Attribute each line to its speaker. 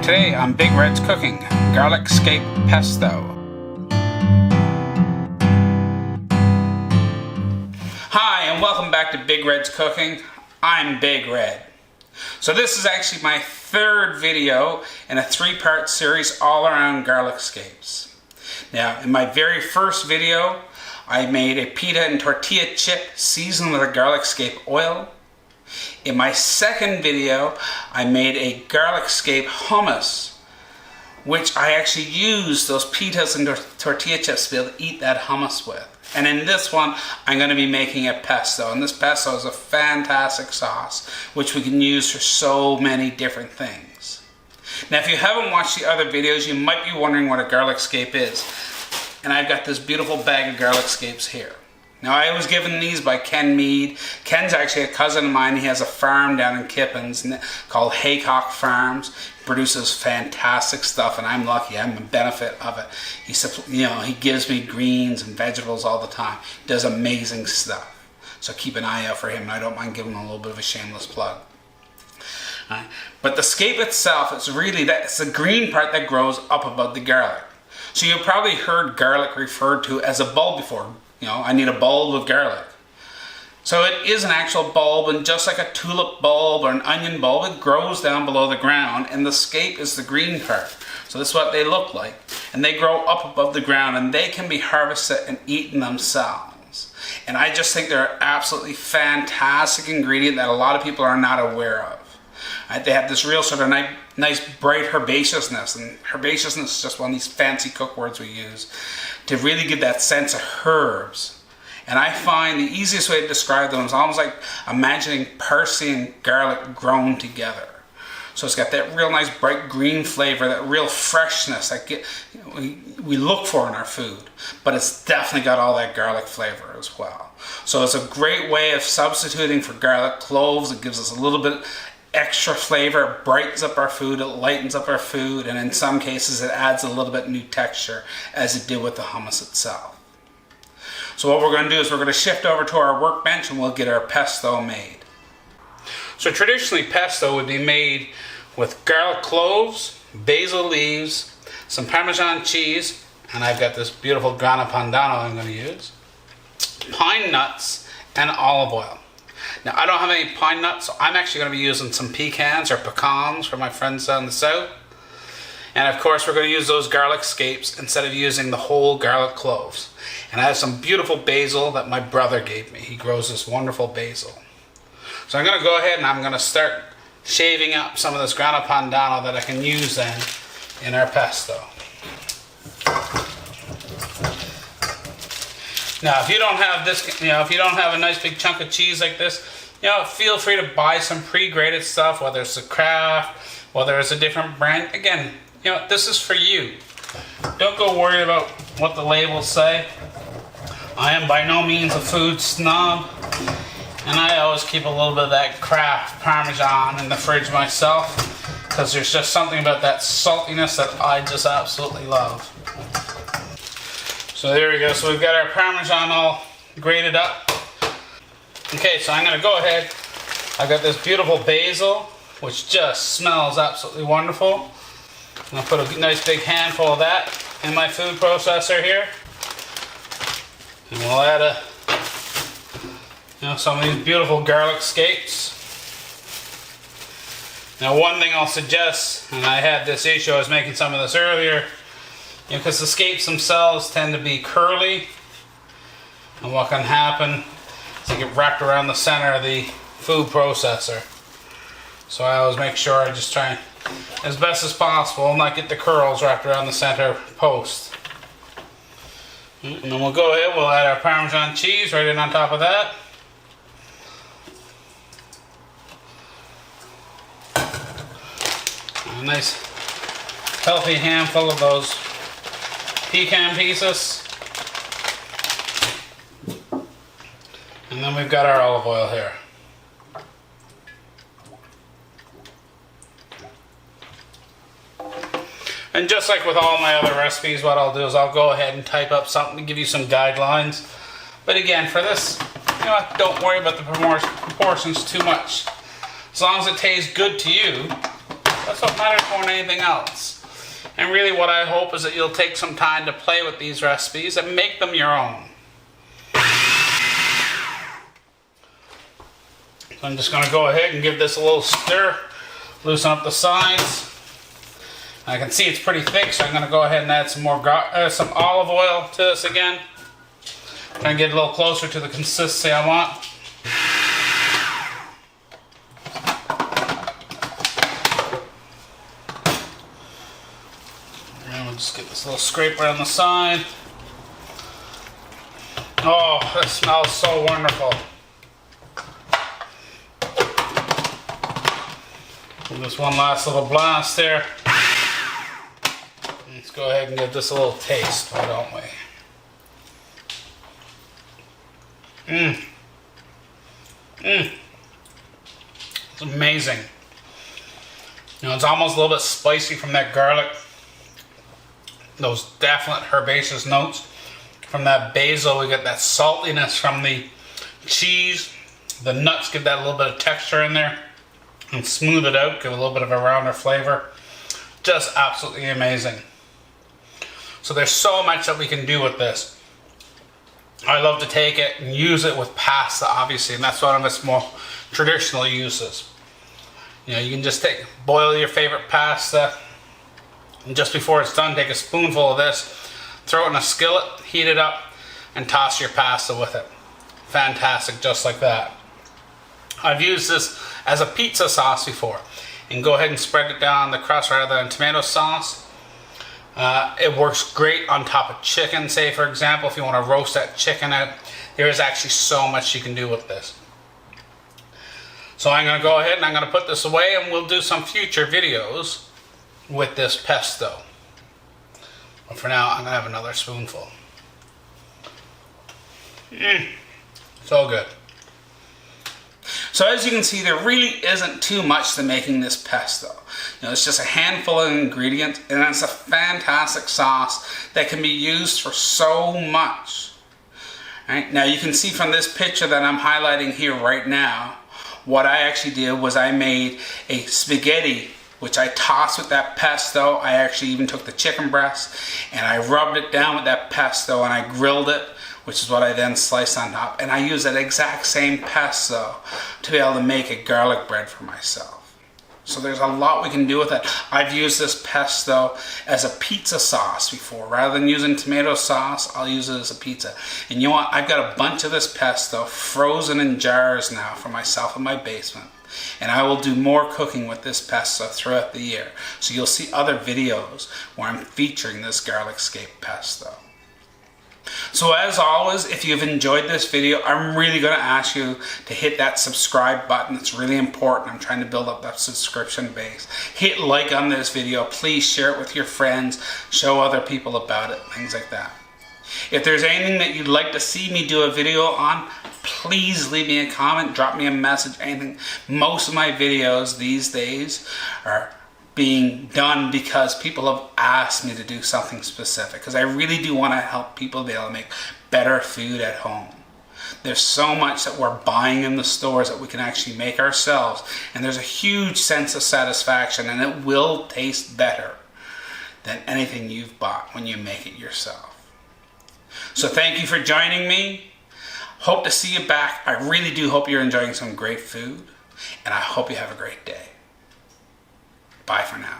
Speaker 1: Today on Big Red's Cooking, garlic scape pesto. Hi and welcome back to Big Red's Cooking. I'm Big Red. So this is actually my third video in a three-part series all around garlic scapes. Now, in my very first video, I made a pita and tortilla chip seasoned with a garlic scape oil. In my second video, I made a garlic scape hummus, which I actually used those pitas and tortilla chips to be able to eat that hummus with. And in this one, I'm going to be making a pesto. And this pesto is a fantastic sauce, which we can use for so many different things. Now, if you haven't watched the other videos, you might be wondering what a garlic scape is. And I've got this beautiful bag of garlic scapes here. Now, I was given these by Ken Mead. Ken's actually a cousin of mine. He has a farm down in Kippens called Haycock Farms. He produces fantastic stuff, and I'm lucky. I'm a benefit of it. He gives me greens and vegetables all the time. He does amazing stuff. So keep an eye out for him, and I don't mind giving him a little bit of a shameless plug. But the scape itself, it's the green part that grows up above the garlic. So you've probably heard garlic referred to as a bulb before. I need a bulb of garlic. So it is an actual bulb, and just like a tulip bulb or an onion bulb, it grows down below the ground, and the scape is the green part. So this is what they look like. And they grow up above the ground, and they can be harvested and eaten themselves. And I just think they're an absolutely fantastic ingredient that a lot of people are not aware of. They have this real sort of nice bright herbaceousness, and herbaceousness is just one of these fancy cook words we use to really give that sense of herbs. And I find the easiest way to describe them is almost like imagining parsley and garlic grown together. So it's got that real nice bright green flavor, that real freshness that we look for in our food, but it's definitely got all that garlic flavor as well. So it's a great way of substituting for garlic cloves. It gives us a little bit extra flavor, it brightens up our food, it lightens up our food, and in some cases it adds a little bit new texture as it did with the hummus itself. So what we're going to do is we're going to shift over to our workbench and we'll get our pesto made. So traditionally pesto would be made with garlic cloves, basil leaves, some Parmesan cheese, and I've got this beautiful grana padano I'm going to use, pine nuts, and olive oil. Now, I don't have any pine nuts, so I'm actually going to be using some pecans or pecans for my friends down the south. And of course, we're going to use those garlic scapes instead of using the whole garlic cloves. And I have some beautiful basil that my brother gave me. He grows this wonderful basil. So I'm going to go ahead and I'm going to start shaving up some of this grana padano that I can use then in our pesto. Now, if you don't have this, if you don't have a nice big chunk of cheese like this, feel free to buy some pre-grated stuff, whether it's a Kraft, whether it's a different brand. Again, this is for you. Don't go worry about what the labels say. I am by no means a food snob, and I always keep a little bit of that Kraft Parmesan in the fridge myself, because there's just something about that saltiness that I just absolutely love. So there we go, so we've got our Parmesan all grated up. Okay, so I'm going to go ahead. I've got this beautiful basil, which just smells absolutely wonderful. I'm going to put a nice big handful of that in my food processor here. And we'll add some of these beautiful garlic scapes. Now, one thing I'll suggest, and I had this issue, I was making some of this earlier, because the scapes themselves tend to be curly, and what can happen is they get wrapped around the center of the food processor. So I always make sure I just try as best as possible not get the curls wrapped around the center post. And then we'll go ahead, we'll add our Parmesan cheese right in on top of that. A nice healthy handful of those pecan pieces, and then we've got our olive oil here. And just like with all my other recipes, what I'll do is I'll go ahead and type up something to give you some guidelines. But again, for this, don't worry about the proportions too much. As long as it tastes good to you, That's what matters more than anything else. And really what I hope is that you'll take some time to play with these recipes and make them your own. So I'm just going to go ahead and give this a little stir, loosen up the sides. I can see it's pretty thick, so I'm going to go ahead and add some more some olive oil to this again. Try and get a little closer to the consistency I want. And we'll just get this little scraper on the side. Oh, that smells so wonderful. Give this one last little blast there. Let's go ahead and give this a little taste, why don't we? It's amazing. You know, it's almost a little bit spicy from that garlic. Those definite herbaceous notes. From that basil, we get that saltiness from the cheese. The nuts give that little bit of texture in there. And smooth it out, give a little bit of a rounder flavor. Just absolutely amazing. So there's so much that we can do with this. I love to take it and use it with pasta, obviously, and that's one of its more traditional uses. You know, you can just boil your favorite pasta, and just before it's done, take a spoonful of this, throw it in a skillet, heat it up, and toss your pasta with it. Fantastic, just like that. I've used this as a pizza sauce before, and go ahead and spread it down the crust rather than tomato sauce. It works great on top of chicken, say for example, if you want to roast that chicken out. There is actually so much you can do with this. So I'm going to go ahead and I'm going to put this away, and we'll do some future videos with this pesto. But for now, I'm going to have another spoonful. So good. So as you can see, there really isn't too much to making this pesto. You know, it's just a handful of ingredients, and it's a fantastic sauce that can be used for so much. Right? Now you can see from this picture that I'm highlighting here right now, what I actually did was I made a spaghetti, which I tossed with that pesto. I actually even took the chicken breast and I rubbed it down with that pesto and I grilled it, which is what I then sliced on top. And I used that exact same pesto to be able to make a garlic bread for myself. So there's a lot we can do with it. I've used this pesto as a pizza sauce before. Rather than using tomato sauce, I'll use it as a pizza. And you know what? I've got a bunch of this pesto frozen in jars now for myself in my basement. And I will do more cooking with this pesto throughout the year. So you'll see other videos where I'm featuring this garlic scape pesto. So as always, if you've enjoyed this video, I'm really going to ask you to hit that subscribe button. It's really important. I'm trying to build up that subscription base. Hit like on this video. Please share it with your friends. Show other people about it. Things like that. If there's anything that you'd like to see me do a video on, please leave me a comment. Drop me a message. Anything. Most of my videos these days are being done because people have asked me to do something specific, because I really do want to help people be able to make better food at home. There's so much that we're buying in the stores that we can actually make ourselves, and there's a huge sense of satisfaction, and it will taste better than anything you've bought when you make it yourself. So thank you for joining me. Hope to see you back. I really do hope you're enjoying some great food, and I hope you have a great day. Bye for now.